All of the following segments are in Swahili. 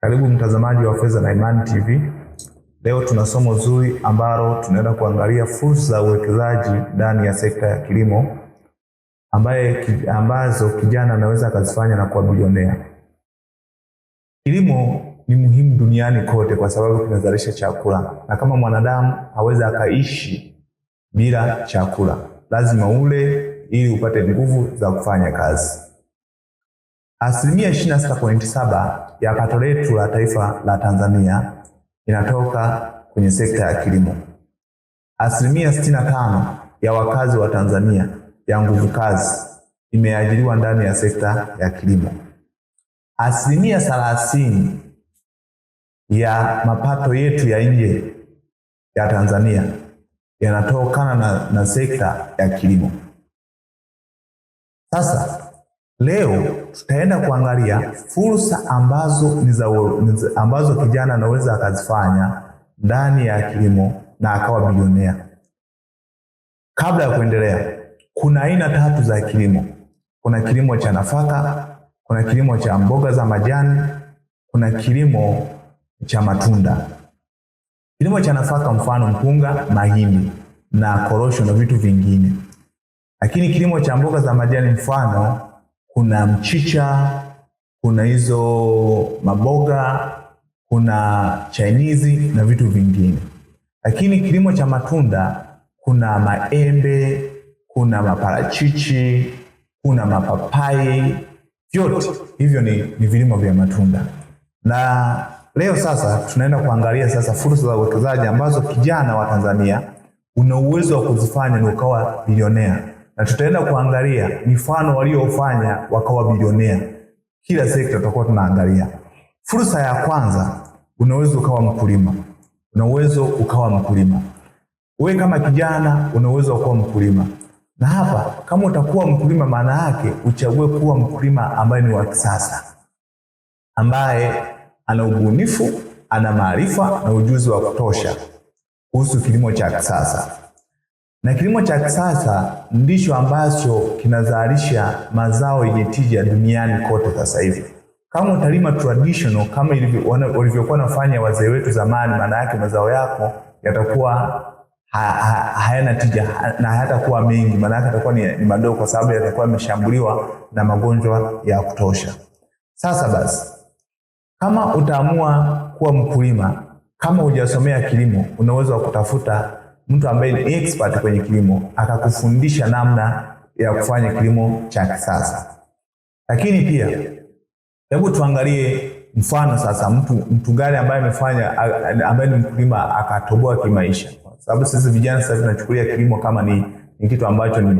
Karibu mtazamaji wa Fedha na Imani TV. Leo tuna somo zuri ambalo tunaenda kuangalia fursa za uwekezaji ndani ya sekta ya kilimo ambazo kijana anaweza akazifanya na kuwa bilionea. Kilimo ni muhimu duniani kote kwa sababu kinazalisha chakula, na kama mwanadamu hawezi akaishi bila chakula, lazima ule ili upate nguvu za kufanya kazi. Asilimia 26.7 ya pato letu la taifa la Tanzania inatoka kwenye sekta ya kilimo. Asilimia 65 ya wakazi wa Tanzania ya nguvu kazi imeajiriwa ndani ya sekta ya kilimo. Asilimia 30 ya mapato yetu ya nje ya Tanzania yanatokana na sekta ya kilimo. Sasa leo tutaenda kuangalia fursa ambazo kijana anaweza akazifanya ndani ya kilimo na akawa bilionea. Kabla ya kuendelea, kuna aina tatu za kilimo. Kuna kilimo cha nafaka, kuna kilimo cha mboga za majani, kuna kilimo cha matunda. Kilimo cha nafaka mfano mpunga, mahindi na korosho na vitu vingine. Lakini kilimo cha mboga za majani mfano kuna mchicha, kuna hizo maboga, kuna chainizi na vitu vingine. Lakini kilimo cha matunda kuna maembe, kuna maparachichi, kuna mapapai, vyote hivyo ni vilimo vya matunda. Na leo sasa tunaenda kuangalia sasa fursa za uwekezaji ambazo kijana wa Tanzania una uwezo wa kuzifanya na ukawa bilionea. Na tutaenda kuangalia mifano waliofanya wakawa bilionea. Kila sekta tutakuwa tunaangalia. Fursa ya kwanza, unaweza ukawa mkulima. Wewe kama kijana unaweza kuwa mkulima. Na hapa kama utakuwa mkulima, maana yake uchague kuwa mkulima ambaye ni wa kisasa, ambaye ana ubunifu, ana maarifa na ujuzi wa kutosha kuhusu kilimo cha kisasa. Na kilimo cha kisasa ndicho ambacho kinazalisha mazao yenye tija duniani kote sasa hivi. Kama utalima traditional kama walivyokuwa nafanya wazee wetu zamani, maana yake mazao yako yatakuwa hayana tija na hayatakuwa mengi, maana yake yatakuwa ni madogo kwa sababu yatakuwa yameshambuliwa na magonjwa ya kutosha. Sasa basi, kama utaamua kuwa mkulima, kama hujasomea kilimo, unaweza kutafuta mtu ambaye ni expert kwenye kilimo akakufundisha namna ya kufanya kilimo cha kisasa. Lakini pia hebu tuangalie mfano sasa, mtu gani ambaye ni mkulima akatoboa kimaisha. Sababu sisi vijana sasa tunachukulia kilimo kama ni kitu ambacho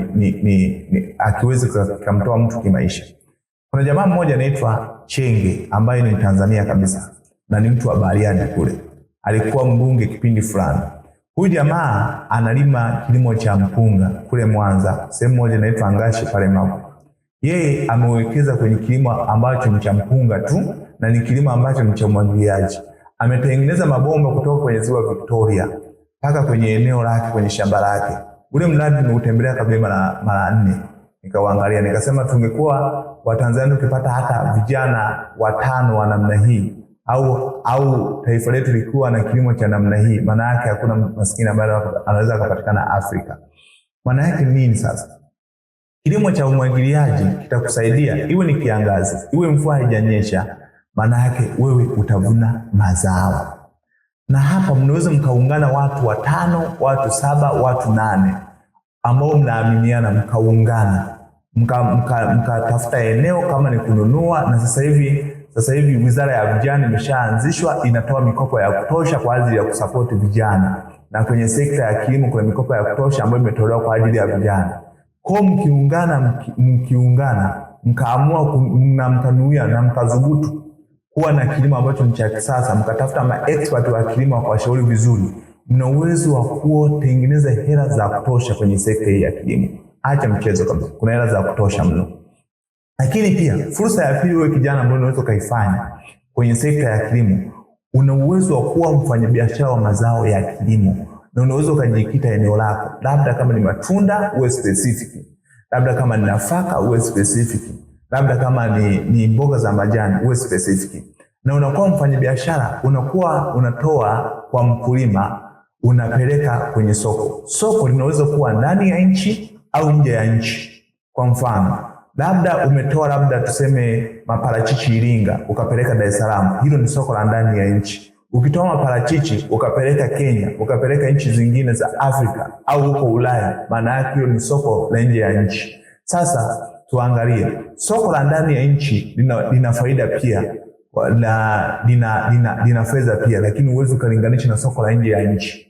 akiwezi kumtoa mtu kimaisha. Kuna jamaa mmoja anaitwa Chenge ambaye ni Tanzania kabisa na ni mtu wa Bariadi kule. Alikuwa mbunge kipindi fulani. Huyu jamaa analima kilimo cha mpunga kule Mwanza, sehemu moja inaitwa Angashi pale Magu. Yeye amewekeza kwenye kilimo ambacho ni cha mpunga tu na ni kilimo ambacho ni cha umwagiliaji. Ametengeneza mabomba kutoka kwenye ziwa Victoria mpaka kwenye eneo lake, kwenye shamba lake. Ule mradi nimeutembelea kabla mara 4. Nikaangalia, nikasema tungekuwa Watanzania tukipata hata vijana 5 wa namna hii au taifa letu likuwa na kilimo cha namna hii, maana yake hakuna maskini ambaye anaweza kupatikana Afrika. Maana yake nini sasa? Kilimo cha umwagiliaji kitakusaidia iwe ni kiangazi, iwe mvua haijanyesha, maana yake wewe utavuna mazao. Na hapa mnaweza mkaungana watu 5, watu 7, watu 8 ambao mnaaminiana, mkaungana, mkatafuta eneo kama ni kununua. Na sasa hivi Wizara ya Vijana imeshaanzishwa, inatoa mikopo ya kutosha kwa ajili ya kusapoti vijana. Na kwenye sekta ya kilimo kuna mikopo ya kutosha ambayo imetolewa kwa ajili ya vijana. Kwa mkiungana, mkaamua na mkanuia na mkadhubutu kuwa na kilimo ambacho ni cha kisasa, mkatafuta maexpert wa kilimo wa kuwashauri vizuri, mna uwezo wa kutengeneza hela za kutosha kwenye sekta hii ya kilimo. Acha mchezo kabisa, kuna hela za kutosha mno. Lakini pia fursa ya pili, wewe kijana ambaye unaweza kaifanya kwenye sekta ya kilimo, una uwezo wa kuwa mfanyabiashara wa mazao ya kilimo. Na unaweza kujikita eneo lako, labda kama ni matunda uwe specific, labda kama ni nafaka uwe specific, labda kama ni mboga za majani uwe specific. na unakuwa mfanyabiashara, unakuwa unatoa kwa mkulima unapeleka kwenye soko. Soko linaweza kuwa ndani ya nchi au nje ya nchi. Kwa mfano, labda umetoa labda tuseme maparachichi Iringa ukapeleka Dar es Salaam, hilo ni soko la ndani ya nchi. Ukitoa maparachichi ukapeleka Kenya, ukapeleka nchi zingine za Afrika au huko Ulaya, maana yake hilo ni soko la nje ya nchi. Sasa tuangalie soko la ndani ya nchi lina faida pia na lina fedha pia, lakini uwezo ukalinganisha na soko la nje ya nchi.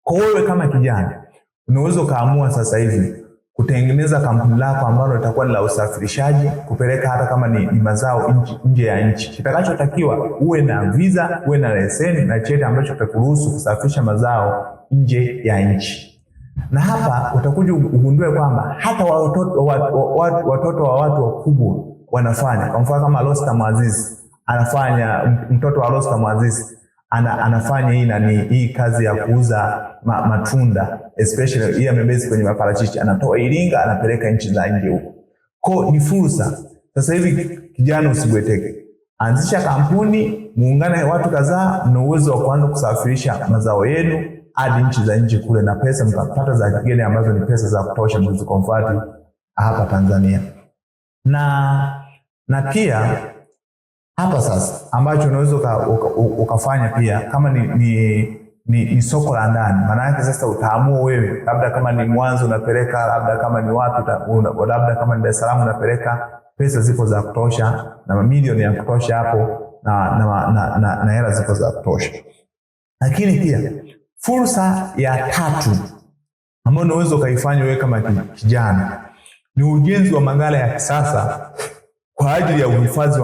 Kwa wewe kama kijana unaweza kaamua sasa hivi kutengeneza kampuni lako ambalo litakuwa ni la usafirishaji kupeleka hata kama ni mazao nje ya nchi. Kitakachotakiwa uwe na visa, uwe na leseni na cheti ambacho kitakuruhusu kusafirisha mazao nje ya nchi. Na hapa utakuja ugundue kwamba hata watoto wa watu wakubwa wanafanya. Kwa mfano kama Rostam Aziz anafanya, mtoto wa Rostam Aziz anafanya hii kazi ya kuuza matunda, especially hii amebezi kwenye maparachichi, anatoa Iringa anapeleka nchi za nje huko. Kwa ni fursa. Sasa hivi kijana usibweteke. Anzisha kampuni, muungane watu kadhaa, mna uwezo wa kuanza kusafirisha mazao yenu hadi nchi za nje kule, na pesa mtapata za kigeni ambazo ni pesa za kutosha mzikonvert hapa Tanzania. Na pia hapa sasa ambacho unaweza ukafanya pia kama ni soko la ndani, maana yake sasa utaamua wewe, labda kama ni Mwanza unapeleka, labda kama ni wapi, labda kama ni Dar es Salaam unapeleka, pesa zipo za kutosha na mamilioni ya kutosha hapo na hela zipo za kutosha. Lakini pia fursa ya tatu ambayo unaweza ukaifanya wewe kama kijana ni ujenzi wa maghala ya kisasa kwa ajili ya uhifadhi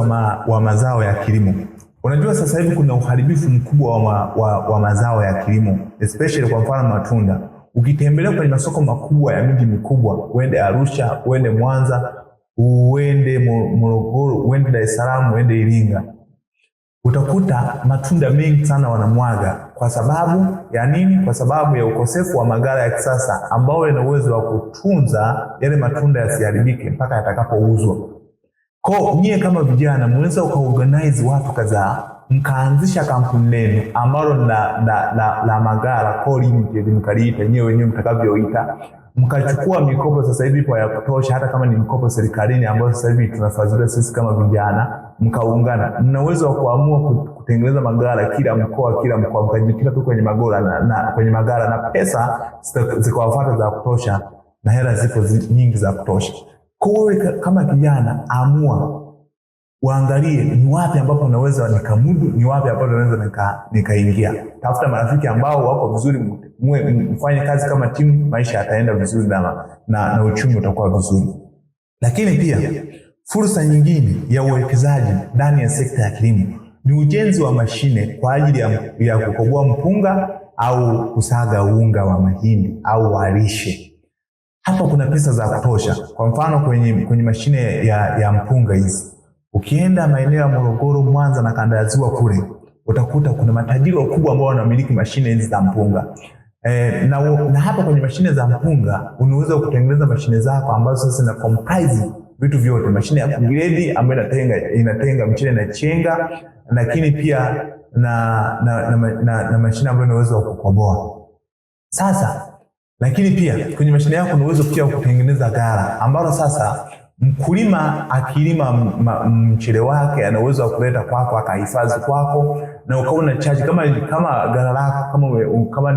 wa mazao ya kilimo. Unajua sasa hivi kuna uharibifu mkubwa wa mazao ya kilimo, especially kwa mfano matunda. Ukitembelea kwenye masoko makubwa ya miji mikubwa, uende Arusha, uende Mwanza, uende Morogoro, uende Dar es Salaam, uende Iringa, utakuta matunda mengi sana wanamwaga. Kwa sababu ya nini? Kwa sababu ya ukosefu wa maghala ya kisasa ambao yana uwezo wa kutunza yale matunda yasiharibike mpaka yatakapouzwa. Kwa nyie kama vijana mnaweza ukaorganize watu kadhaa, mkaanzisha kampuni lenu ambalo la maghala Core Limited, mkaliita nyewe wenyewe mtakavyoita, mkachukua mikopo sasa hivi kwa ya kutosha, hata kama ni mikopo serikalini ambayo sasa hivi tunafadhiliwa sisi kama vijana, mkaungana. Mna uwezo wa kuamua kutengeneza maghala kila mkoa, mkajikita tu kwenye maghala na pesa zikawafuata za kutosha na hela zipo nyingi za kutosha. Kwa hiyo kama kijana amua, uangalie ni wapi ambapo naweza nikamudu, ni wapi ambapo naweza nikaingia. Tafuta marafiki ambao wako vizuri, mfanye kazi kama timu, maisha yataenda vizuri na uchumi utakuwa vizuri. Lakini pia fursa nyingine ya uwekezaji ndani ya sekta ya kilimo ni ujenzi wa mashine kwa ajili ya kukoboa mpunga au kusaga unga wa mahindi au wa lishe. Hapa kuna pesa za kutosha. Kwa mfano kwenye mashine ya mpunga hizi, ukienda maeneo ya Morogoro, Mwanza na kanda ya Ziwa kule, utakuta kuna matajiri wakubwa ambao wanamiliki mashine hizi za mpunga. Na hapa kwenye mashine za mpunga unaweza kutengeneza mashine zako ambazo sasa zina comprise vitu vyote. Mashine ya kugredi ambayo inatenga mchele na chenga, lakini pia na mashine ambayo inaweza kukoboa. Sasa lakini pia kwenye mashine yako unaweza pia kutengeneza ghala ambalo sasa mkulima akilima mchele wake ana uwezo wa kuleta kwako akahifadhi kwako, na ukaona charge kama ghala lako kama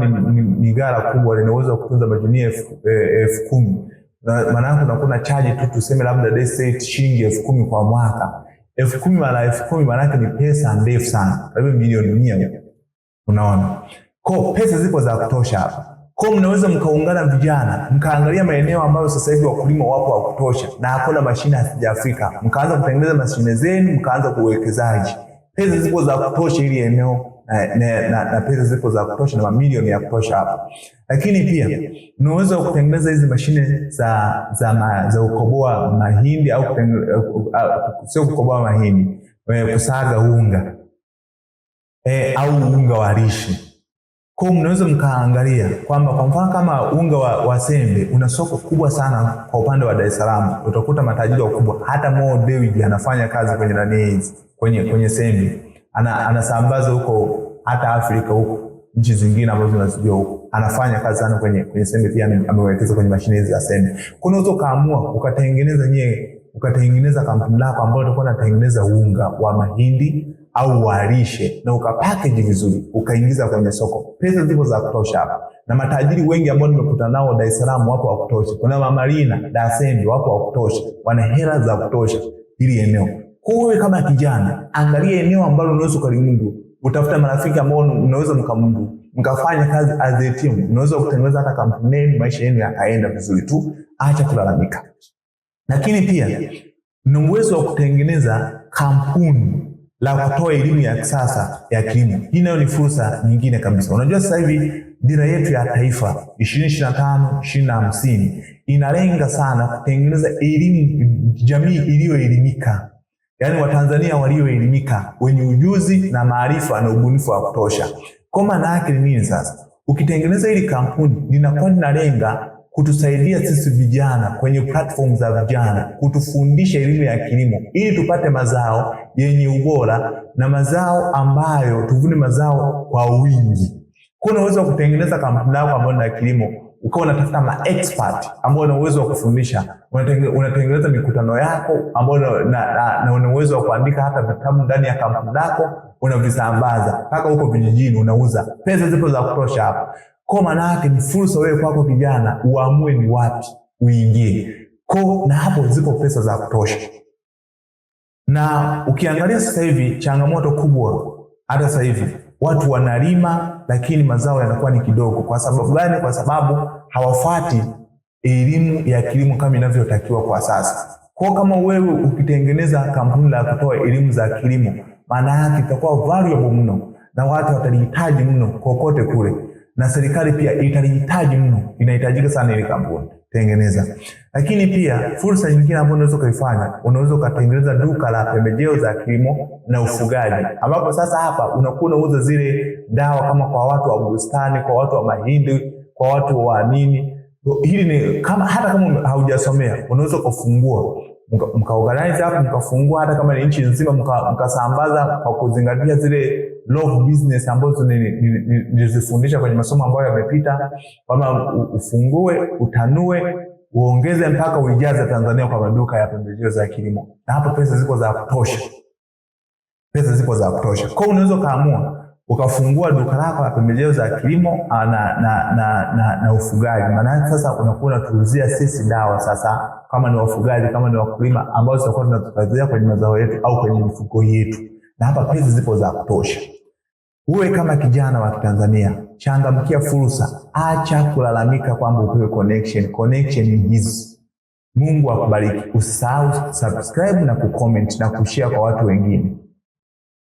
ni ghala kubwa linaweza kutunza magunia 10,000. Maana yake unakuwa charge tu tuseme labda desi shilingi 10,000 kwa mwaka. 10,000 mara 10,000 maana yake ni pesa ndefu sana, karibu milioni 100. Unaona? Kwa pesa zipo za kutosha hapa. Kwa mnaweza mkaungana vijana, mkaangalia maeneo ambayo sasa hivi wakulima wapo wa kutosha na hakuna mashine hazijafika, mkaanza kutengeneza mashine zenu, mkaanza kuwekezaji. Pesa zipo za kutosha ili eneo na pesa zipo za kutosha na mamilioni ya kutosha hapa. Lakini pia mnaweza kutengeneza hizi mashine za kukoboa mahindi au sio kukoboa mahindi, kusaga unga au unga wa lishe. Kwa mnaweza mkaangalia kwamba kwa mfano kama unga wa sembe una soko kubwa sana kwa upande wa Dar es Salaam, utakuta matajiri wakubwa, hata Mo Dewji anafanya kazi kwenye hizi kwenye sembe. anasambaza huko hata Afrika huko, nchi zingine ambazo tunazijua huko. Anafanya kazi sana kwenye sembe, pia amewekeza kwenye mashine za sembe. Kuna unaweza kaamua ukatengeneza kampuni lako ambayo itakuwa inatengeneza unga wa mahindi au walishe na ukapackage vizuri, ukaingiza kwenye soko. Pesa zipo za kutosha hapa. Na matajiri wengi ambao nimekutana nao Dar es Salaam wapo wa kutosha. Kuna Mamarina, Dasendi wapo wa kutosha. Wana hela za kutosha ili eneo. Kwa hiyo kama kijana, angalia eneo ambalo unaweza ukalimudu. Utafuta marafiki ambao unaweza mkamudu. Mkafanya kazi as a team. Unaweza kutengeneza hata kampuni, maisha yenu yakaenda vizuri tu. Acha kulalamika. Lakini pia ni uwezo wa kutengeneza kampuni la kutoa elimu ya kisasa ya kilimo. Hii nayo ni fursa nyingine kabisa. Unajua sasa hivi dira yetu ya taifa 2025 2050 inalenga sana kutengeneza elimu jamii iliyoelimika. Yaani Watanzania walioelimika, wenye ujuzi na maarifa na ubunifu wa kutosha. Kwa maana yake ni nini sasa? Ukitengeneza hili kampuni linakuwa linalenga kutusaidia sisi vijana kwenye platform za vijana, kutufundisha elimu ya kilimo ili tupate mazao yenye ubora na mazao ambayo tuvune mazao kwa wingi. Kuna uwezo wa kutengeneza kampuni yako ambayo ni ya kilimo, ukawa unatafuta ma-expert ambao wana uwezo wa kufundisha, unatengeneza mikutano yako ambayo na una uwezo wa kuandika hata vitabu ndani ya kampuni yako, unavisambaza mpaka huko vijijini, unauza. Pesa zipo za kutosha hapa. Kwa maana yake ni fursa wewe kwako kijana, uamue ni wapi uingie. Na hapo zipo pesa za kutosha. Na ukiangalia sasa hivi changamoto kubwa hata sasa hivi watu wanalima lakini mazao yanakuwa ni kidogo. Kwa sababu gani? Kwa sababu hawafuati elimu ya kilimo kama inavyotakiwa kwa sasa. Kwa kama wewe ukitengeneza kampuni la kutoa elimu za kilimo, maana yake itakuwa valuable mno na watu watalihitaji mno kokote kule. Na serikali pia italihitaji mno, inahitajika sana ile kampuni tengeneza. Lakini pia fursa nyingine ambayo unaweza kuifanya, unaweza kutengeneza duka la pembejeo za kilimo na ufugaji, ambapo sasa hapa unakuwa unauza zile dawa kama kwa watu wa bustani, kwa watu wa mahindi, kwa watu wa nini. Hili ni hata kama haujasomea, unaweza kufungua mkaorganize hapo, mkafungua hata kama ni nchi nzima, mkasambaza kwa kuzingatia zile law business ambazo nilizifundisha kwenye masomo ambayo yamepita, kama ufungue, utanue, uongeze mpaka uijaze Tanzania kwa maduka ya pembejeo za kilimo. Na hapo pesa zipo za kutosha. Pesa zipo za kutosha. Kwa unaweza kaamua ukafungua duka lako la pembejeo za kilimo na ufugaji. Maana sasa unakuwa unatuuzia sisi dawa sasa, kama ni wafugaji, kama ni wakulima ambao tutakuwa tunatutazia kwenye mazao yetu au kwenye mifugo yetu. Na hapa pesa zipo za kutosha. Uwe kama kijana wa Tanzania, changamkia fursa. Acha kulalamika kwamba upewe connection. Connection ni hizi. Mungu akubariki. Usisahau subscribe na kucomment na kushare kwa watu wengine.